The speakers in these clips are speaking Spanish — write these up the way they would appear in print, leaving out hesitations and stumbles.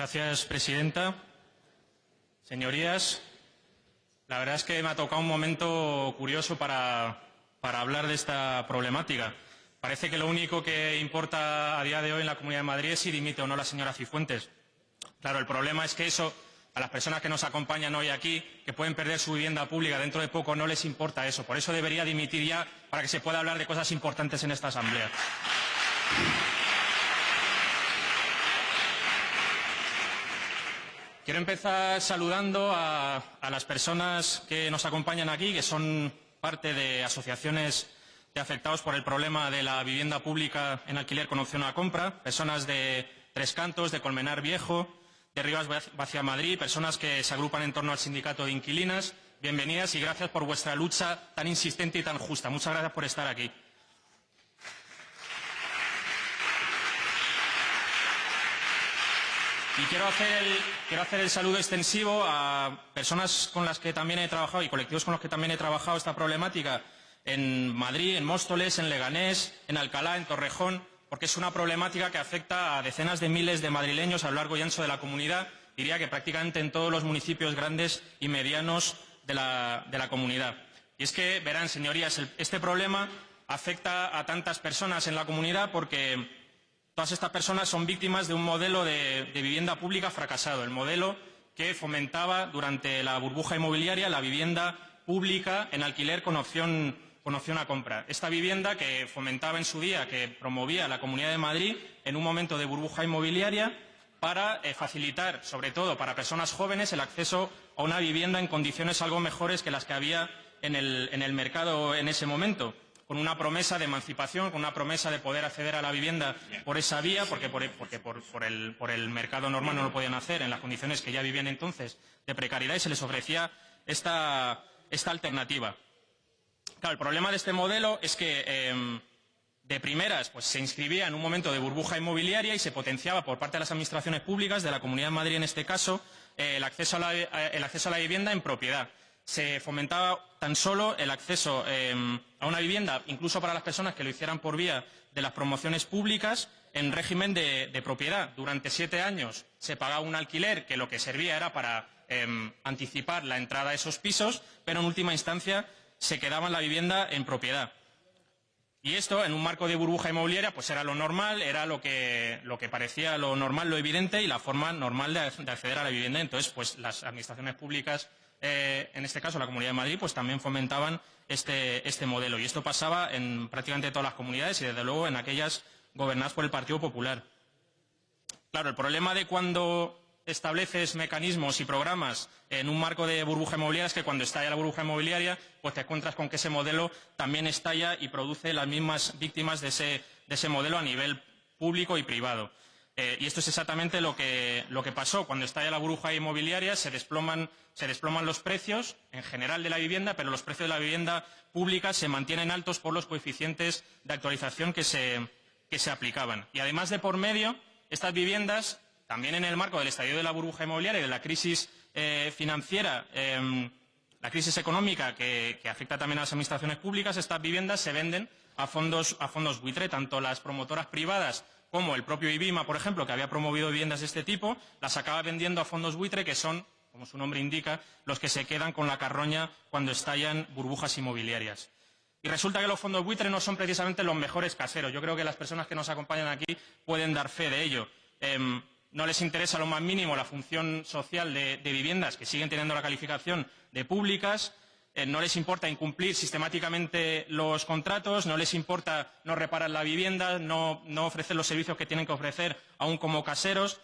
Gracias, presidenta. Señorías, la verdad es que me ha tocado un momento curioso para hablar de esta problemática. Parece que lo único que importa a día de hoy en la Comunidad de Madrid es si dimite o no la señora Cifuentes. Claro, el problema es que eso, a las personas que nos acompañan hoy aquí, que pueden perder su vivienda pública dentro de poco, no les importa eso. Por eso debería dimitir ya, para que se pueda hablar de cosas importantes en esta Asamblea. Quiero empezar saludando a las personas que nos acompañan aquí, que son parte de asociaciones de afectados por el problema de la vivienda pública en alquiler con opción a compra, personas de Tres Cantos, de Colmenar Viejo, de Rivas Vacia Madrid, personas que se agrupan en torno al sindicato de inquilinas. Bienvenidas y gracias por vuestra lucha tan insistente y tan justa. Muchas gracias por estar aquí. Y quiero hacer el saludo extensivo a personas con las que también he trabajado y colectivos con los que también he trabajado esta problemática en Madrid, en Móstoles, en Leganés, en Alcalá, en Torrejón, porque es una problemática que afecta a decenas de miles de madrileños a lo largo y ancho de la comunidad, diría que prácticamente en todos los municipios grandes y medianos de la comunidad. Y es que, verán, señorías, este problema afecta a tantas personas en la comunidad porque todas estas personas son víctimas de un modelo de vivienda pública fracasado, el modelo que fomentaba durante la burbuja inmobiliaria la vivienda pública en alquiler con opción a compra. Esta vivienda que fomentaba en su día, que promovía la Comunidad de Madrid en un momento de burbuja inmobiliaria para facilitar, sobre todo para personas jóvenes, el acceso a una vivienda en condiciones algo mejores que las que había en el mercado en ese momento, con una promesa de emancipación, con una promesa de poder acceder a la vivienda por esa vía, porque por el mercado normal no lo podían hacer en las condiciones que ya vivían entonces de precariedad, y se les ofrecía esta alternativa. Claro, el problema de este modelo es que de primeras pues se inscribía en un momento de burbuja inmobiliaria y se potenciaba por parte de las administraciones públicas, de la Comunidad de Madrid en este caso, el acceso a la vivienda en propiedad. Se fomentaba tan solo el acceso a una vivienda, incluso para las personas que lo hicieran por vía de las promociones públicas, en régimen de propiedad. Durante 7 años se pagaba un alquiler que lo que servía era para anticipar la entrada a esos pisos, pero en última instancia se quedaba en la vivienda en propiedad. Y esto, en un marco de burbuja inmobiliaria, pues era lo normal, era lo que parecía lo normal, lo evidente y la forma normal de acceder a la vivienda. Entonces, pues las administraciones públicas, en este caso la Comunidad de Madrid, pues también fomentaban este modelo. Y esto pasaba en prácticamente todas las comunidades y, desde luego, en aquellas gobernadas por el Partido Popular. Claro, el problema de cuando estableces mecanismos y programas en un marco de burbuja inmobiliaria es que cuando estalla la burbuja inmobiliaria pues te encuentras con que ese modelo también estalla y produce las mismas víctimas de ese modelo a nivel público y privado. Y esto es exactamente lo que pasó. Cuando estalla la burbuja inmobiliaria se desploman los precios en general de la vivienda, pero los precios de la vivienda pública se mantienen altos por los coeficientes de actualización que se aplicaban. Y además de por medio, estas viviendas, también en el marco del estallido de la burbuja inmobiliaria y de la crisis financiera, la crisis económica que afecta también a las administraciones públicas, estas viviendas se venden a fondos buitre, tanto las promotoras privadas como el propio IBIMA, por ejemplo, que había promovido viviendas de este tipo, las acaba vendiendo a fondos buitre, que son, como su nombre indica, los que se quedan con la carroña cuando estallan burbujas inmobiliarias. Y resulta que los fondos buitre no son precisamente los mejores caseros. Yo creo que las personas que nos acompañan aquí pueden dar fe de ello. No les interesa lo más mínimo la función social de viviendas que siguen teniendo la calificación de públicas, no les importa incumplir sistemáticamente los contratos, no les importa no reparar la vivienda, no ofrecer los servicios que tienen que ofrecer aún como caseros,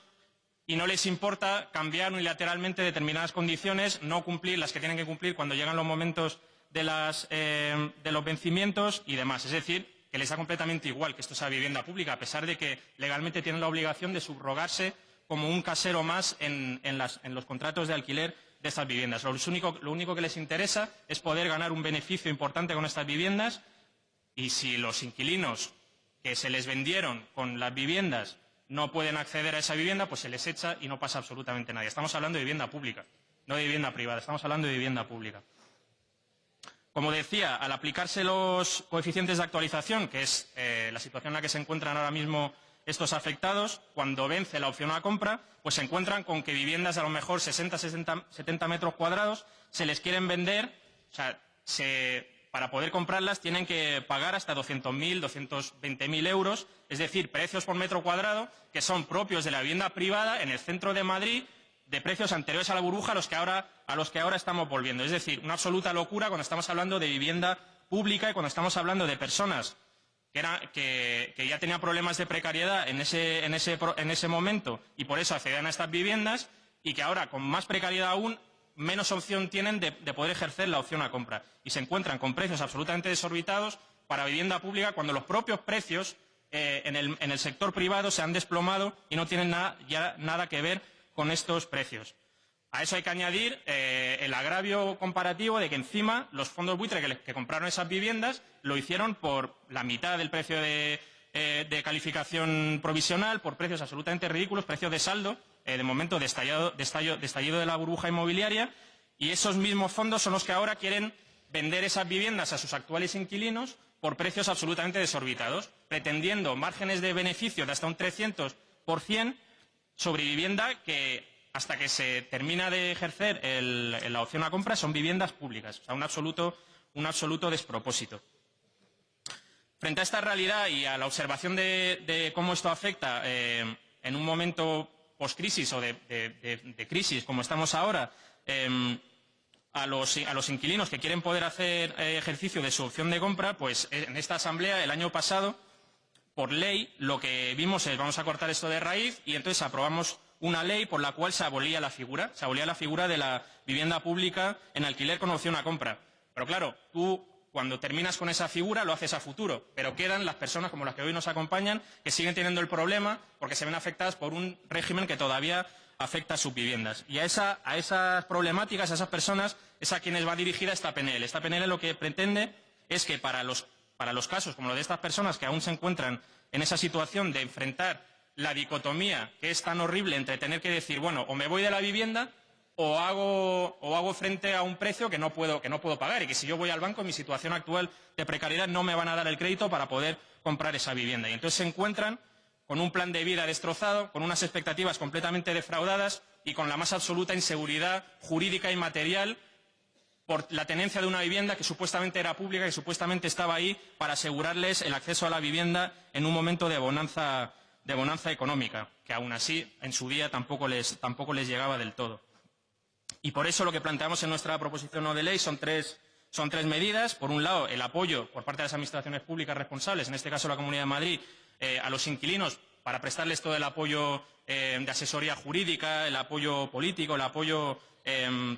y no les importa cambiar unilateralmente determinadas condiciones, no cumplir las que tienen que cumplir cuando llegan los momentos de los vencimientos y demás. Es decir, que les da completamente igual que esto sea vivienda pública, a pesar de que legalmente tienen la obligación de subrogarse como un casero más en los contratos de alquiler de estas viviendas. Lo único que les interesa es poder ganar un beneficio importante con estas viviendas, y si los inquilinos que se les vendieron con las viviendas no pueden acceder a esa vivienda, pues se les echa y no pasa absolutamente nada. Estamos hablando de vivienda pública, no de vivienda privada, estamos hablando de vivienda pública. Como decía, al aplicarse los coeficientes de actualización, que es la situación en la que se encuentran ahora mismo estos afectados, cuando vence la opción a compra, pues se encuentran con que viviendas de a lo mejor 60, 70 metros cuadrados se les quieren vender, o sea, para poder comprarlas tienen que pagar hasta 200.000, 220.000 euros, es decir, precios por metro cuadrado que son propios de la vivienda privada en el centro de Madrid, de precios anteriores a la burbuja a los que ahora estamos volviendo. Es decir, una absoluta locura cuando estamos hablando de vivienda pública y cuando estamos hablando de personas que ya tenían problemas de precariedad en ese momento y por eso accedían a estas viviendas y que ahora, con más precariedad aún, menos opción tienen de poder ejercer la opción a compra. Y se encuentran con precios absolutamente desorbitados para vivienda pública cuando los propios precios en el sector privado se han desplomado y no tienen ya nada que ver con estos precios. A eso hay que añadir el agravio comparativo de que encima los fondos buitre que compraron esas viviendas lo hicieron por la mitad del precio de calificación provisional, por precios absolutamente ridículos, precios de saldo, de momento de estallido de la burbuja inmobiliaria, y esos mismos fondos son los que ahora quieren vender esas viviendas a sus actuales inquilinos por precios absolutamente desorbitados, pretendiendo márgenes de beneficio de hasta un 300% sobre vivienda que, hasta que se termina de ejercer la opción a compra, son viviendas públicas. O sea, un absoluto despropósito. Frente a esta realidad y a la observación de cómo esto afecta en un momento post-crisis o de crisis como estamos ahora a los inquilinos que quieren poder hacer ejercicio de su opción de compra, pues en esta asamblea el año pasado, por ley, lo que vimos es vamos a cortar esto de raíz y entonces aprobamos una ley por la cual se abolía la figura de la vivienda pública en alquiler con opción a compra. Pero claro, tú cuando terminas con esa figura lo haces a futuro, pero quedan las personas como las que hoy nos acompañan que siguen teniendo el problema porque se ven afectadas por un régimen que todavía afecta a sus viviendas. Y a esas problemáticas, a esas personas, es a quienes va dirigida esta PNL. Esta PNL lo que pretende es que para los casos como los de estas personas que aún se encuentran en esa situación de enfrentar la dicotomía que es tan horrible entre tener que decir, bueno, o me voy de la vivienda o hago frente a un precio que no puedo pagar y que si yo voy al banco en mi situación actual de precariedad no me van a dar el crédito para poder comprar esa vivienda. Y entonces se encuentran con un plan de vida destrozado, con unas expectativas completamente defraudadas y con la más absoluta inseguridad jurídica y material por la tenencia de una vivienda que supuestamente era pública, que supuestamente estaba ahí para asegurarles el acceso a la vivienda en un momento de bonanza económica, que aún así en su día tampoco les llegaba del todo. Y por eso lo que planteamos en nuestra proposición no de ley son tres medidas. Por un lado, el apoyo por parte de las administraciones públicas responsables, en este caso la Comunidad de Madrid, a los inquilinos para prestarles todo el apoyo de asesoría jurídica, el apoyo político, el apoyo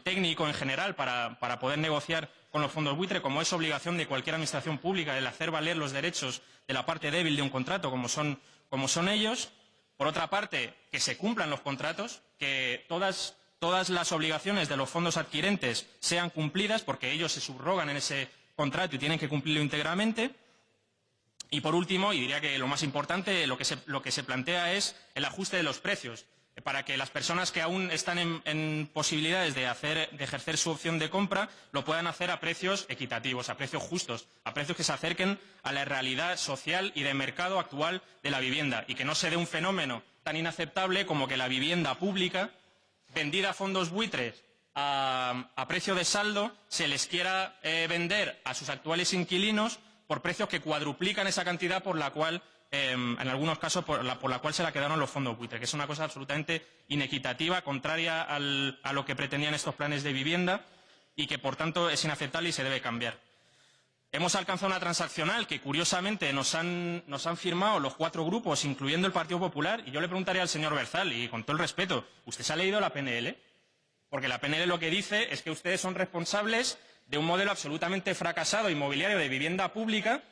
técnico en general para poder negociar con los fondos buitre, como es obligación de cualquier administración pública el hacer valer los derechos de la parte débil de un contrato, como son ellos. Por otra parte, que se cumplan los contratos, que todas las obligaciones de los fondos adquirentes sean cumplidas, porque ellos se subrogan en ese contrato y tienen que cumplirlo íntegramente. Y por último, y diría que lo más importante, lo que se plantea es el ajuste de los precios, para que las personas que aún están en posibilidades de ejercer su opción de compra lo puedan hacer a precios equitativos, a precios justos, a precios que se acerquen a la realidad social y de mercado actual de la vivienda, y que no se dé un fenómeno tan inaceptable como que la vivienda pública vendida a fondos buitres a precio de saldo se les quiera vender a sus actuales inquilinos por precios que cuadruplican esa cantidad por la cual, en algunos casos, por la cual se la quedaron los fondos buitres, que es una cosa absolutamente inequitativa, contraria a lo que pretendían estos planes de vivienda y que, por tanto, es inaceptable y se debe cambiar. Hemos alcanzado una transaccional que, curiosamente, nos han firmado los 4 grupos, incluyendo el Partido Popular, y yo le preguntaría al señor Berzal, y con todo el respeto, ¿usted se ha leído la PNL? Porque la PNL lo que dice es que ustedes son responsables de un modelo absolutamente fracasado inmobiliario de vivienda pública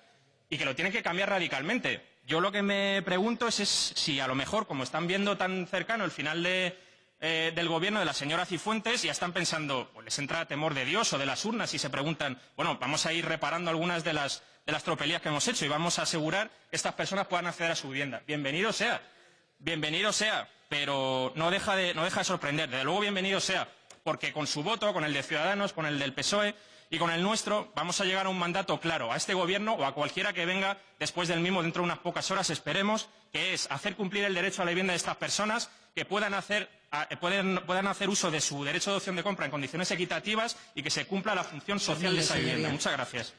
y que lo tienen que cambiar radicalmente. Yo lo que me pregunto es si a lo mejor, como están viendo tan cercano el final del gobierno de la señora Cifuentes, ya están pensando, pues les entra temor de Dios o de las urnas y se preguntan, bueno, vamos a ir reparando algunas de las tropelías que hemos hecho y vamos a asegurar que estas personas puedan acceder a su vivienda. Bienvenido sea, pero no deja de sorprender. Desde luego, bienvenido sea, porque con su voto, con el de Ciudadanos, con el del PSOE Y con el nuestro vamos a llegar a un mandato claro a este Gobierno o a cualquiera que venga después del mismo dentro de unas pocas horas, esperemos, que es hacer cumplir el derecho a la vivienda de estas personas, que puedan hacer uso de su derecho de opción de compra en condiciones equitativas y que se cumpla la función social de esa vivienda. Muchas gracias.